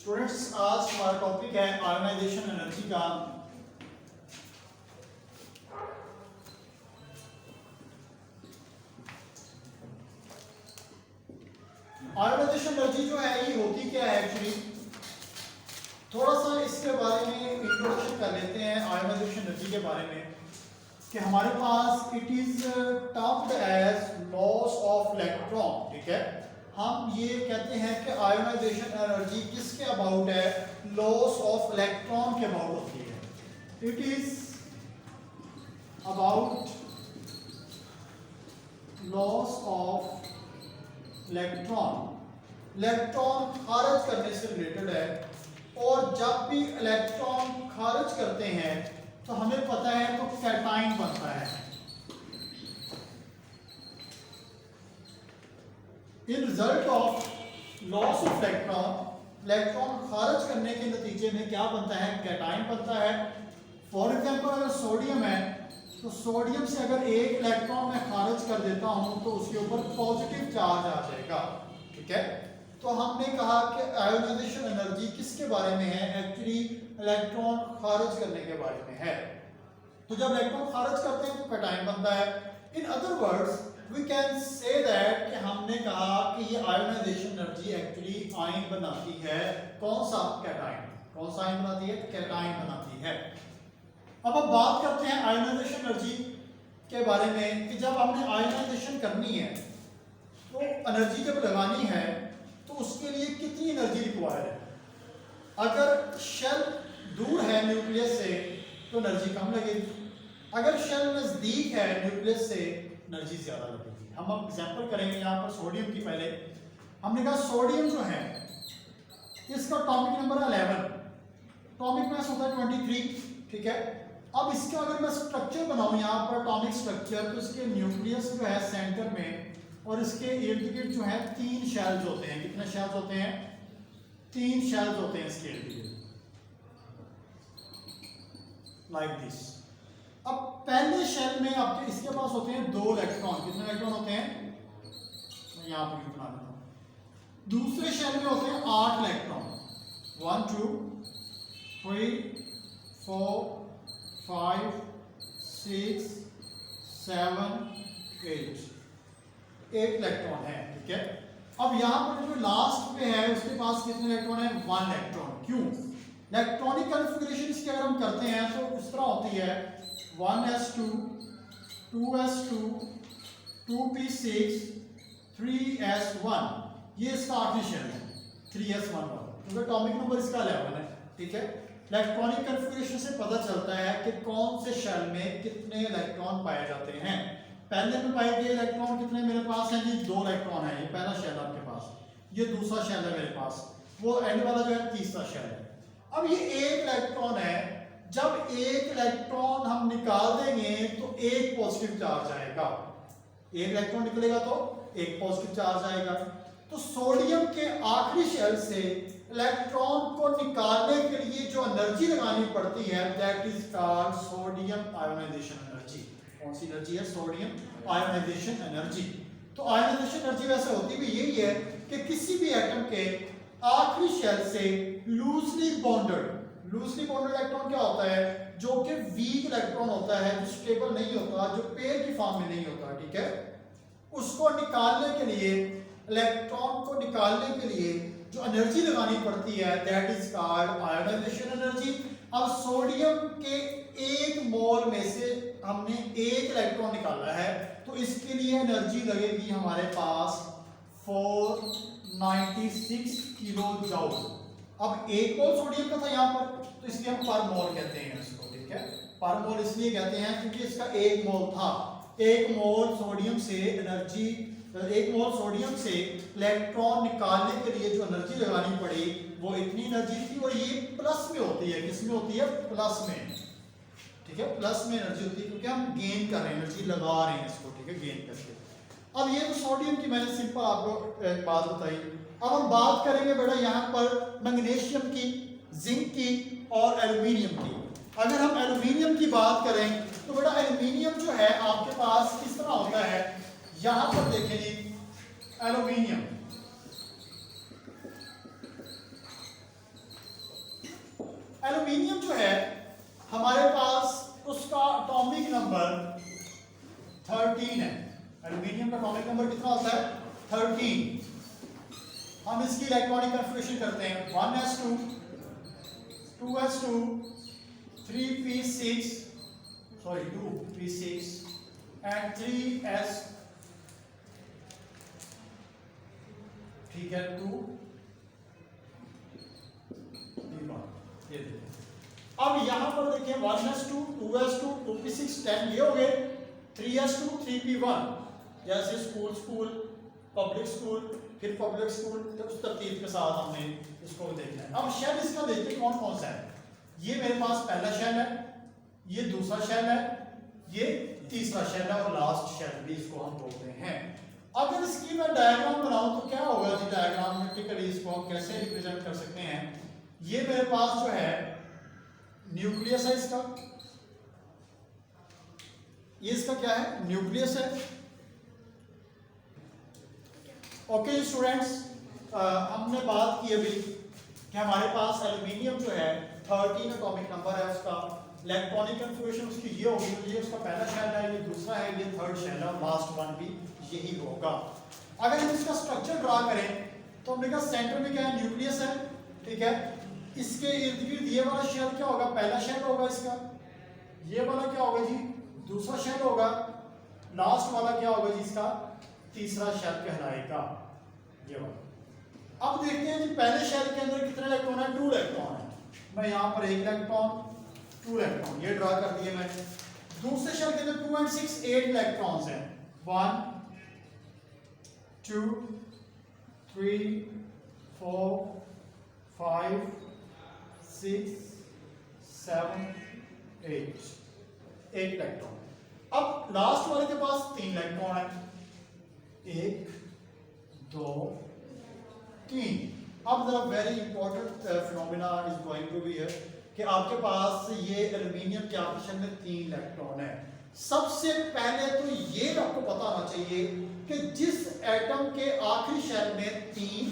Students, आज हमारा topic है आयोनाइजेशन एनर्जी का। आयोनाइजेशन एनर्जी जो है ये होती क्या है एक्चुअली, थोड़ा सा इसके बारे में इंट्रोडक्शन कर लेते हैं आयोनाइजेशन एनर्जी के बारे में कि हमारे पास it is termed as loss of electron. ठीक है, हम ये कहते हैं कि आयोनाइजेशन एनर्जी किसके अबाउट है, लॉस ऑफ इलेक्ट्रॉन के अबाउट होती है। It is about loss of electron, electron खारिज करने से रिलेटेड है। और जब भी इलेक्ट्रॉन खारिज करते हैं तो हमें पता है तो कैटाइन बनता है। इन result of loss of electron, electron खारिज करने के नतीजे में क्या बनता है, कैटाइन बनता है। फॉर एग्जांपल अगर सोडियम है तो सोडियम से अगर एक इलेक्ट्रॉन मैं खारिज कर देता हूं तो उसके ऊपर पॉजिटिव चार्ज आ जाएगा। ठीक है, तो हमने कहा कि आयोनाइजेशन एनर्जी किसके बारे में है, एक्चुअली इलेक्ट्रॉन खारिज करने के बारे में है। तो जब इलेक्ट्रॉन खारिज करते हैं तो कैटाइन बनता है। In other words we can say that कि हमने कहा कि ये आयोनाइजेशन एनर्जी एक्चुअली आयन बनाती है। कौन सा, कैटाइन। कौन सा आयन बनाती है, कैटाइन बनाती है। अब बात करते हैं आयोनाइजेशन एनर्जी के बारे में कि जब हमने आयोनाइजेशन करनी है तो एनर्जी जब लगानी है तो उसके लिए कितनी एनर्जी रिक्वायर्ड है। अगर शेल दूर है न्यूक्लियस से तो एनर्जी कम लगेगी, अगर शेल नजदीक है न्यूक्लियस से एनर्जी ज्यादा लगेगी। हम अब एग्जांपल करेंगे यहाँ पर सोडियम की। पहले हमने कहा सोडियम जो है इसका एटॉमिक नंबर 11, एटॉमिक मास होता है 23। ठीक है, अब इसका अगर मैं स्ट्रक्चर बनाऊं यहाँ पर एटॉमिक स्ट्रक्चर, तो इसके न्यूक्लियस जो है सेंटर में और इसके इर्द गिर्द जो है 3 शेल्स होते हैं। कितने शेल्स होते हैं, 3 शेल्स होते हैं इसके इर्द गिर्द, लाइक दिस। अब पहले शेल में आपके इसके पास होते हैं 2 इलेक्ट्रॉन। कितने इलेक्ट्रॉन होते हैं, मैं यहाँ पर बना देता हूँ। दूसरे शेल में होते हैं 8 इलेक्ट्रॉन, 1 2 3 4 5 6 7 8 इलेक्ट्रॉन है। ठीक है, अब यहाँ पर जो लास्ट पे है उसके पास कितने इलेक्ट्रॉन है, 1 इलेक्ट्रॉन। क्यों, इलेक्ट्रॉनिक कन्फिगरेशन इसकी अगर हम करते हैं तो इस तरह होती है 1s2 2s2 2p6 3s1। ये इसका आखिरी शेल है 3s1 क्योंकि एटॉमिक नंबर इसका 11 है। ठीक है, इलेक्ट्रॉनिक कन्फिगरेशन से पता चलता है कि कौन से शेल में कितने इलेक्ट्रॉन पाए जाते हैं। पहले में पाए गए इलेक्ट्रॉन कितने मेरे पास हैं जी, 2 इलेक्ट्रॉन है। ये पहला शेल आपके पास, ये दूसरा शेल है मेरे पास, वो एंड वाला जो है तीसरा शेल है। अब ये 1 इलेक्ट्रॉन है, जब 1 इलेक्ट्रॉन हम निकाल देंगे तो 1 पॉजिटिव चार्ज आएगा। 1 इलेक्ट्रॉन निकलेगा तो 1 पॉजिटिव चार्ज आएगा। तो सोडियम के आखिरी शेल से इलेक्ट्रॉन को निकालने के लिए जो एनर्जी लगानी पड़ती है that is called sodium ionization energy. कौन सी एनर्जी है, सोडियम आयोनाइजेशन एनर्जी। तो आयोनाइजेशन एनर्जी वैसे होती भी यही है कि किसी भी एटम के आखिरी शेल से लूजली बॉन्डेड इलेक्ट्रॉन क्या होता है, जो कि वीक इलेक्ट्रॉन होता है, जो स्टेबल नहीं होता, जो पेयर की फॉर्म में नहीं होता। ठीक है, उसको निकालने के लिए, इलेक्ट्रॉन को निकालने के लिए जो एनर्जी लगानी पड़ती है that is called ionisation energy. अब सोडियम के 1 मोल में से हमने 1 इलेक्ट्रॉन निकाला है तो इसके लिए एनर्जी लगेगी हमारे पास 496 किलो जूल। अब 1 मोल सोडियम का था यहाँ पर तो इसलिए हम पर मोल कहते हैं इसको। ठीक है, पर मोल इसलिए कहते हैं क्योंकि इसका 1 मोल था। 1 मोल सोडियम से एनर्जी, 1 मोल सोडियम से इलेक्ट्रॉन निकालने के लिए जो एनर्जी लगानी पड़ी वो इतनी एनर्जी थी। और ये प्लस में होती है, किस में होती है, प्लस में। ठीक है, प्लस में एनर्जी होती है क्योंकि हम गेन कर रहे हैं, एनर्जी लगा रहे हैं इसको। ठीक है, गेन करके। अब ये तो सोडियम की मैंने सिंपल आपको एक बात बताई। अब हम बात करेंगे बेटा यहाँ पर मैग्नीशियम की, जिंक की और एल्यूमिनियम की। अगर हम एल्यूमिनियम की बात करें तो बेटा एल्यूमिनियम जो है आपके पास किस तरह होता है, यहां पर देखें जी एल्यूमिनियम। एल्यूमिनियम जो है हमारे पास उसका एटॉमिक नंबर 13 है। एल्यूमिनियम का एटॉमिक नंबर कितना होता है? 13। हम इसकी इलेक्ट्रॉनिक कन्फिगरेशन करते हैं 1s2 2s2 3p6 sorry 2p6 and 3s, ठीक है 2 ये देखिए। अब यहां पर देखिए 1s2 2s2 2p6 10 ये हो गए, 3s2 3p1 जैसे स्कूल पब्लिक स्कूल फिर पब्लिक स्कूल, तो उस तरतीब के साथ हमने इसको देखना है। अब शेल इसका देखते कौन कौन सा है। ये मेरे पास पहला शेल है, ये दूसरा शेल है, ये तीसरा शेल है और लास्ट शेल भी इसको हम बोलते हैं। अगर इसकी मैं डायग्राम बनाऊं तो क्या होगा जी, डायग्राम में इसको हम कैसे रिप्रेजेंट कर सकते हैं। ये मेरे पास जो है न्यूक्लियस है इसका, ये इसका क्या है? न्यूक्लियस है। ओके स्टूडेंट्स, हमने बात की अभी कि हमारे पास एल्यूमिनियम जो है 13 एटॉमिक नंबर है उसका, इलेक्ट्रॉनिक कन्फिगरेशन उसकी ये होगी, तो ये उसका पहला शेल है, ये दूसरा है, ये थर्ड शेल है, लास्ट वन भी यही होगा। अगर हम इसका स्ट्रक्चर ड्रा करें तो हमने कहा सेंटर में क्या है? न्यूक्लियस है, ठीक है। इसके इर्द गिर्द ये वाला शेल क्या होगा? पहला शेल होगा इसका। ये वाला क्या होगा जी? दूसरा शेल होगा। लास्ट वाला क्या होगा जी? इसका तीसरा शेल कहलाएगा, ये वाला। अब देखते हैं जी पहले शेल के अंदर कितने इलेक्ट्रॉन है? 2 इलेक्ट्रॉन है। मैं यहां पर 1 इलेक्ट्रॉन 2 इलेक्ट्रॉन ये ड्रा कर दिए मैंने। दूसरे शेल के अंदर 2 and 6 8 इलेक्ट्रॉन्स हैं। 1 2 3 4 5 6 7 8 8 इलेक्ट्रॉन। अब लास्ट वाले के पास 3 इलेक्ट्रॉन है, 1 2 3। अब जरा very important phenomena is going to be here कि आपके पास ये एल्यूमिनियम के आपस में 3 इलेक्ट्रॉन है। सबसे पहले तो ये आपको पता होना चाहिए कि जिस एटम के आखिरी शेल में 3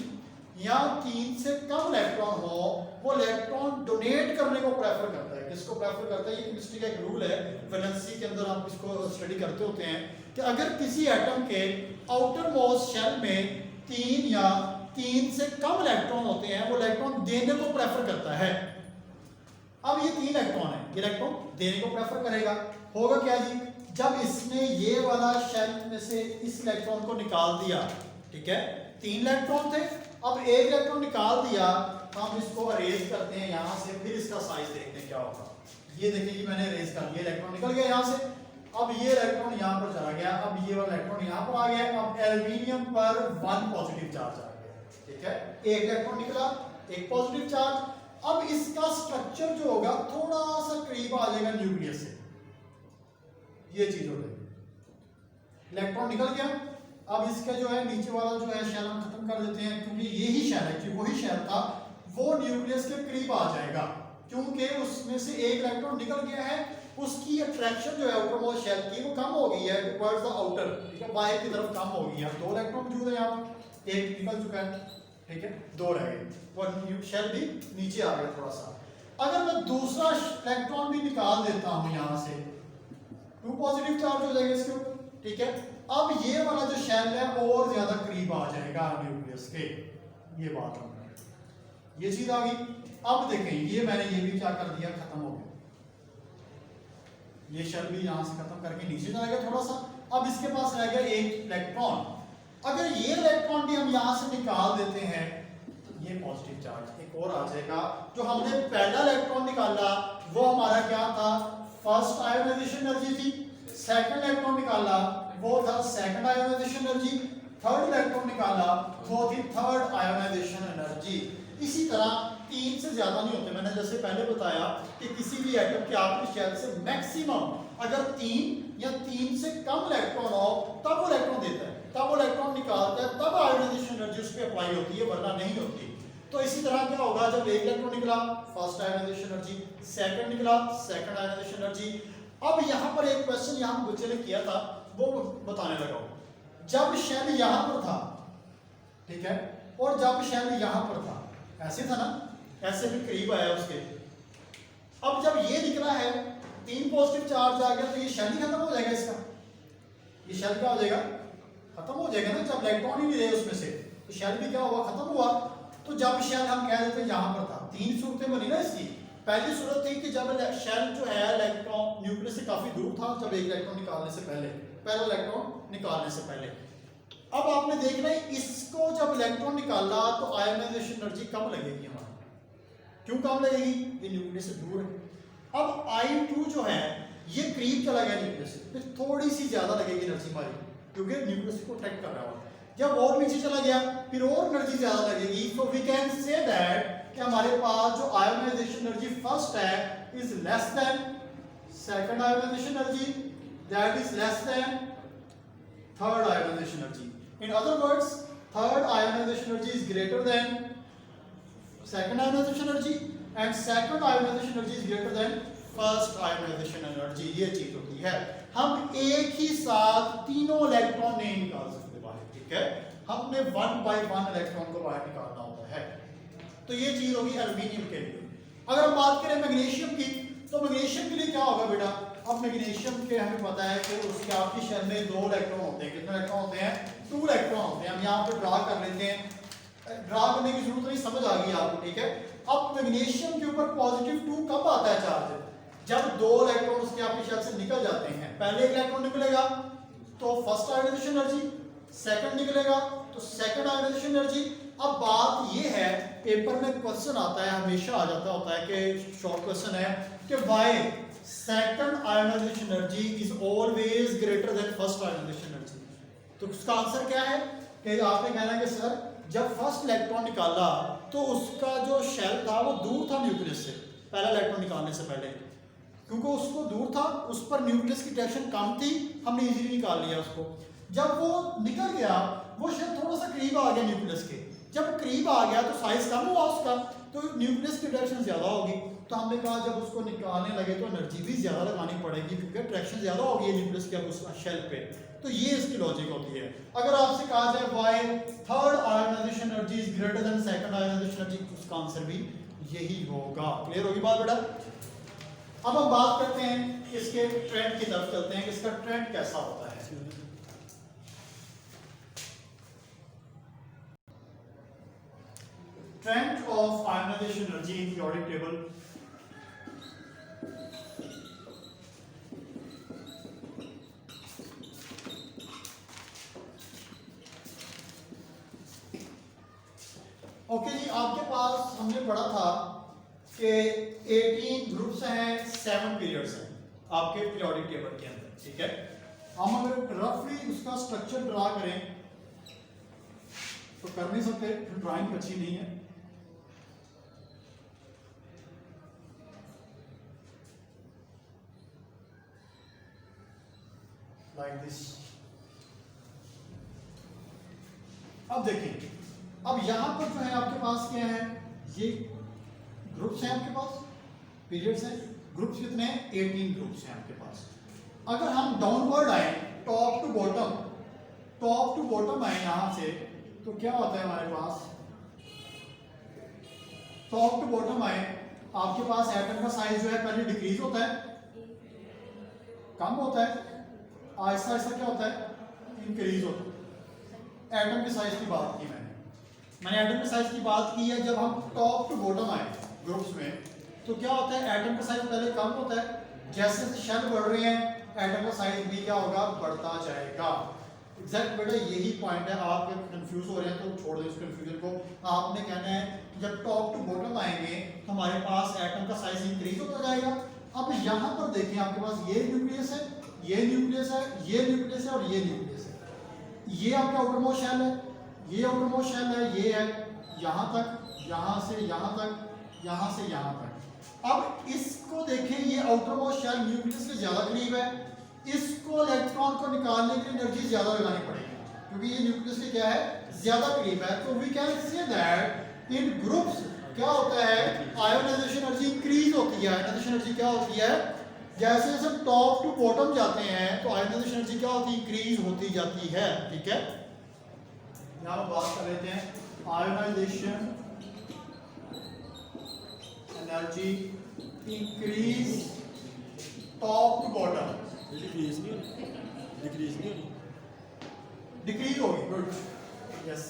या 3 से कम इलेक्ट्रॉन हो वो इलेक्ट्रॉन डोनेट करने को प्रेफर करता है। किसको प्रेफर करता है? ये केमिस्ट्री का एक रूल है, वैलेंसी के अंदर आप इसको स्टडी करते होते हैं कि अगर किसी एटम के आउटर मोस्ट शेल में 3 या 3 से कम इलेक्ट्रॉन होते हैं वो इलेक्ट्रॉन देने को प्रेफर करता है। अब ये 3 इलेक्ट्रॉन है, ये इलेक्ट्रॉन देने को प्रेफर करेगा। होगा क्या जी? जब इसने ये वाला शेल में से इस इलेक्ट्रॉन को निकाल दिया, ठीक है, 3 इलेक्ट्रॉन थे, अब 1 इलेक्ट्रॉन निकाल दिया, हम इसको अरेज करते हैं यहां से, फिर इसका साइज देखते हैं क्या होगा। ये देखिए कि मैंने अरेज कर दिया, इलेक्ट्रॉन निकल गया यहां से। अब ये इलेक्ट्रॉन यहां पर चला गया, अब ये वाला इलेक्ट्रॉन यहां पर आ गया। अब एल्यूमिनियम पर 1 पॉजिटिव चार्ज आ गया, ठीक है, 1 इलेक्ट्रॉन निकला, 1 पॉजिटिव चार्ज। अब इसका स्ट्रक्चर जो होगा थोड़ा सा करीब आ जाएगा न्यूक्लियस से, ये चीज हो गई, इलेक्ट्रॉन निकल गया। अब इसका जो है नीचे वाला जो है शेल हम खत्म कर देते हैं, क्योंकि यही शेल है कि वही शेल था वो न्यूक्लियस के करीब आ जाएगा, क्योंकि उसमें से 1 इलेक्ट्रॉन निकल गया है। उसकी अट्रैक्शन जो है आउटर मोस्ट शेल की वो कम हो गई है टुवर्ड्स द आउटर, ठीक है, बाहर की तरफ कम हो गई है। 2 इलेक्ट्रॉन मौजूद है यहाँ पर, 1 निकल चुका है, ठीक है, 2 रह गए, वो शेल भी नीचे आ गया थोड़ा सा। अगर मैं दूसरा इलेक्ट्रॉन भी निकाल देता हूं यहां से, 2 पॉजिटिव चार्ज हो जाएगा इसके ऊपर, ठीक है। अब ये वाला जो शेल है और ज्यादा करीब आ जाएगा न्यूक्लियस के, ये बात है, ये चीज आ गई। अब देखें ये मैंने ये भी क्या कर दिया, खत्म हो गया, ये शेल भी यहां से खत्म करके नीचे जाएगा थोड़ा सा। अब इसके पास रह गया 1 इलेक्ट्रॉन। अगर ये इलेक्ट्रॉन भी हम यहां से निकाल देते हैं तो ये पॉजिटिव चार्ज एक और आ जाएगा। जो हमने पहला इलेक्ट्रॉन निकाला वो हमारा क्या था? फर्स्ट आयोनाइजेशन एनर्जी थी। सेकंड इलेक्ट्रॉन निकाला वो था second ionization energy. Third electron निकाला वो थी थर्ड आयोनाइजेशन एनर्जी। इसी तरह 3 से ज्यादा नहीं होते। मैंने जैसे पहले बताया कि किसी भी एटम के आखिरी शेल से मैक्सिमम अगर 3 या 3 से कम इलेक्ट्रॉन हो तब वो इलेक्ट्रॉन देता है, तब वो इलेक्ट्रॉन निकालता है, तब आयोनाइजेशन एनर्जी उस पर अप्लाई होती है, वरना नहीं होती। तो इसी तरह क्या होगा, जब 1 इलेक्ट्रॉन निकला फर्स्ट आयोनाइजेशन एनर्जी, सेकंड निकला सेकंड आयोनाइजेशन एनर्जी। अब यहाँ पर एक क्वेश्चन यहाँ बच्चे ने किया था वो बताने लगा हूं। जब शेल यहाँ पर था, ठीक है, और जब शेल यहाँ पर था, ऐसे था ना, ऐसे भी करीब आया उसके, अब जब ये निकला है 3 पॉजिटिव चार्ज आ गया तो ये शेल ही खत्म हो जाएगा इसका, ये शेल क्या हो जाएगा, खत्म हो जाएगा ना, जब इलेक्ट्रॉन ही नहीं रहे उसमें से तो शेल भी क्या हुआ, खत्म हुआ। तो जब शेल हम कह देते हैं यहाँ पर था, 3 सूरतें बनी ना इसकी। पहली सूरत थी कि जब शेल जो है इलेक्ट्रॉन न्यूक्लियस से काफी दूर था, जब एक इलेक्ट्रॉन निकालने से पहले, पहला इलेक्ट्रॉन निकालने से पहले। अब आपने देखना है इसको जब इलेक्ट्रॉन निकाला तो आयोनाइजेशन एनर्जी कम लगेगी हमारी, क्यों कम लगेगी, ये न्यूक्लियस से दूर है। अब I2 जो है ये करीब चला गया न्यूक्लियस से, फिर थोड़ी सी ज्यादा लगेगी एनर्जी हमारी, क्योंकि न्यूक्लियस को अट्रैक्ट कर रहा है। जब और नीचे चला गया फिर और एनर्जी ज्यादा लगेगी। So we can say that कि हमारे पास जो आयोनाइजेशन एनर्जी फर्स्ट है is less than second ionization energy, that is less than third ionization energy. In other words third ionization energy is greater than second ionization energy and second ionization energy is greater than first ionization energy। ये चीज होती है, हम एक ही साथ तीनों electron नहीं निकाल सकते बाहर, ठीक है, हमने 1 by 1 इलेक्ट्रॉन को बाहर निकालना होता है। तो ये चीज होगी एल्यूमिनियम के लिए। अगर हम बात करें मैग्नीशियम की, तो मैग्नीशियम के लिए क्या होगा बेटा, अब मैग्नीशियम के हमें पता है कि उसके आपकी शेल में 2 इलेक्ट्रॉन होते हैं। कितने इलेक्ट्रॉन होते हैं, 2 इलेक्ट्रॉन होते हैं। हम यहाँ पे ड्रा कर लेते हैं, ड्रा करने की जरूरत नहीं, समझ आ गई आपको, ठीक है। अब मैग्नीशियम के ऊपर पॉजिटिव 2 कब आता है चार्ज, जब 2 इलेक्ट्रॉन उसके आपकी शेल से निकल जाते हैं। पहले एक इलेक्ट्रॉन निकलेगा तो फर्स्ट आयोनाइजेशन एनर्जी, सेकंड निकलेगा तो सेकंड आयोनाइजेशन एनर्जी। अब बात ये है, पेपर में क्वेश्चन आता है, हमेशा आ जाता होता है कि शॉर्ट क्वेश्चन है कि why second ionization energy is always greater than first ionization energy. तो उसका आंसर क्या है कि आपने कहना है कि सर जब फर्स्ट इलेक्ट्रॉन निकाला तो उसका जो शेल था वो दूर था न्यूक्लियस से, पहला इलेक्ट्रॉन निकालने से पहले, क्योंकि उसको दूर था, उस पर न्यूक्लियस की टेंशन कम थी, हमने इजीली निकाल लिया उसको। जब वो निकल गया वो शेल थोड़ा सा करीब आ गया न्यूक्लियस के, जब करीब आ गया तो साइज कम हुआ उसका, तो न्यूक्लियस की अट्रैक्शन ज्यादा होगी। तो हमने कहा जब उसको निकालने लगे तो एनर्जी भी ज्यादा लगानी पड़ेगी, क्योंकि अट्रैक्शन ज्यादा होगी न्यूक्लियस की अब उस शेल पे। तो ये इसकी लॉजिक होती है। अगर आपसे कहा जाए why third ionization energy is greater then second ionization energy, उसका आंसर भी यही होगा। क्लियर होगी बात बेटा। अब हम बात करते हैं इसके ट्रेंड की तरफ चलते हैं कि इसका ट्रेंड कैसा होता है। Trend of ionization energy in periodic table. Okay जी, आपके पास हमने पढ़ा था कि 18 ग्रुप्स हैं, 7 पीरियड्स हैं आपके पीरियोडिक टेबल के अंदर, ठीक है। हम अगर रफली उसका स्ट्रक्चर ड्रा करें तो कर नहीं सकते, ड्राइंग अच्छी नहीं है। Like this. अब देखिए, अब यहां पर जो है आपके पास क्या है, ये ग्रुप्स हैं आपके पास, पीरियड्स हैं। ग्रुप्स कितने हैं, 18 ग्रुप्स हैं आपके पास। अगर हम डाउनवर्ड आए, टॉप टू बॉटम आए यहां से, तो क्या होता है हमारे पास, टॉप टू बॉटम आए, आपके पास एटम का साइज जो है पहले डिक्रीज होता है, कम होता है, आहिस्ता आहिस्ता क्या होता है, इंक्रीज होता है। एटम के साइज की बात की मैंने एटम के साइज की बात की है। जब हम टॉप टू बॉटम आए ग्रुप्स में तो क्या होता है, एटम का साइज पहले कम होता है, जैसे जैसे शेल बढ़ रहे हैं एटम का साइज भी क्या होगा, बढ़ता जाएगा। एग्जैक्ट बेटा यही पॉइंट है। आप कंफ्यूज हो रहे हैं तो छोड़ दें इस कंफ्यूजन को। आपने कहना है कि जब टॉप टू बॉटम आएंगे तो हमारे पास एटम का साइज इंक्रीज होता जाएगा। अब यहाँ पर देखें, आपके पास ये न्यूक्लियस है, ये न्यूक्लियस है, ये न्यूक्लियस है और ये न्यूक्लियस है। ये आपका आउटर मोस्ट शेल है, ये आउटर मोस्ट शेल है, ये है यहाँ तक, यहाँ से यहाँ तक, यहाँ से यहाँ तक। अब इसको देखें, ये आउटर मोस्ट शेल न्यूक्लियस के ज्यादा करीब है, इसको इलेक्ट्रॉन को निकालने की एनर्जी ज्यादा लगानी पड़ेगी, क्योंकि ये न्यूक्लियस के क्या है, ज्यादा करीब है। तो we can say that in groups क्या होता है, आयोनाइजेशन एनर्जी इंक्रीज होती है। आयोनाइजेशन एनर्जी क्या होती है, जैसे जैसे टॉप टू बॉटम जाते हैं तो आयोनाइजेशन एनर्जी क्या होती है, इंक्रीज होती जाती है, ठीक है। यहाँ बात कर लेते हैं ionization energy increase top to bottom, decrease नहीं होनी, डिक्रीज नहीं होनी, डिक्रीज होगी। Good, yes,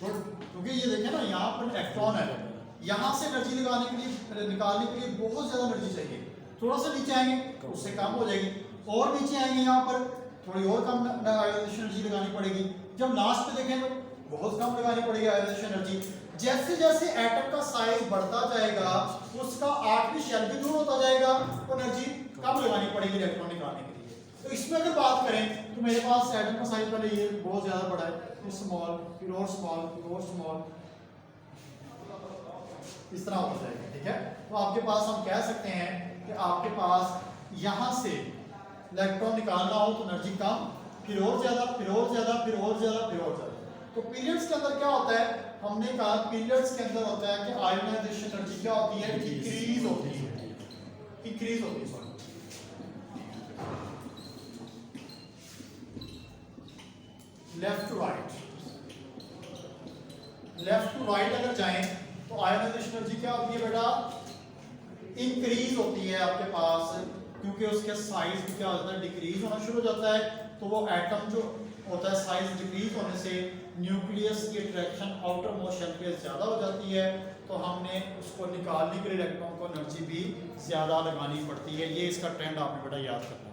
good. क्योंकि ये देखें ना, यहाँ पर इलेक्ट्रॉन है, यहाँ से एनर्जी लगाने के लिए, निकालने के लिए बहुत ज्यादा एनर्जी चाहिए। थोड़ा सा नीचे आएंगे उससे कम हो जाएगी, और नीचे आएंगे यहाँ पर थोड़ी और कम आयोनाइजेशन एनर्जी लगानी पड़ेगी। जब लास्ट पे देखें तो बहुत कम लगानी पड़ेगी आयोनाइजेशन एनर्जी। जैसे जैसे एटम का साइज बढ़ता जाएगा उसका आठवीं शेल भी दूर होता जाएगा, और एनर्जी कम लगानी पड़ेगी इलेक्ट्रॉन निकालने के लिए। तो इसमें अगर बात करें तो मेरे पास एटम का साइज पहले ये बहुत ज्यादा बड़ा है, फिर स्मॉल, फिर और स्मॉल, फिर और स्मॉल, इस तरह होता जाएगा। ठीक है, तो आपके पास हम कह सकते हैं कि आपके पास यहाँ से इलेक्ट्रॉन निकालना हो तो एनर्जी कम, फिर और ज्यादा, फिर और ज्यादा, फिर और ज्यादा, फिर और ज्यादा। तो पीरियड्स के अंदर क्या होता है, हमने कहा पीरियड्स के अंदर होता है कि आयोनाइजेशन एनर्जी क्या होती है, डिक्रीज होती है, इंक्रीज होती है, sorry. Left to right, left to right अगर जाएं तो आयोनाइजेशन एनर्जी क्या होती है बेटा, इंक्रीज होती है आपके पास, क्योंकि उसके साइज भी क्या होता है, डिक्रीज होना शुरू हो जाता है। तो वो एटम जो होता है साइज डिक्रीज होने से न्यूक्लियस की अट्रैक्शन आउटर मोस्ट शेल पे ज्यादा हो जाती है, तो हमने उसको निकालने के लिए इलेक्ट्रॉन को एनर्जी भी ज्यादा लगानी पड़ती है। ये इसका ट्रेंड आपने बेटा याद करना है।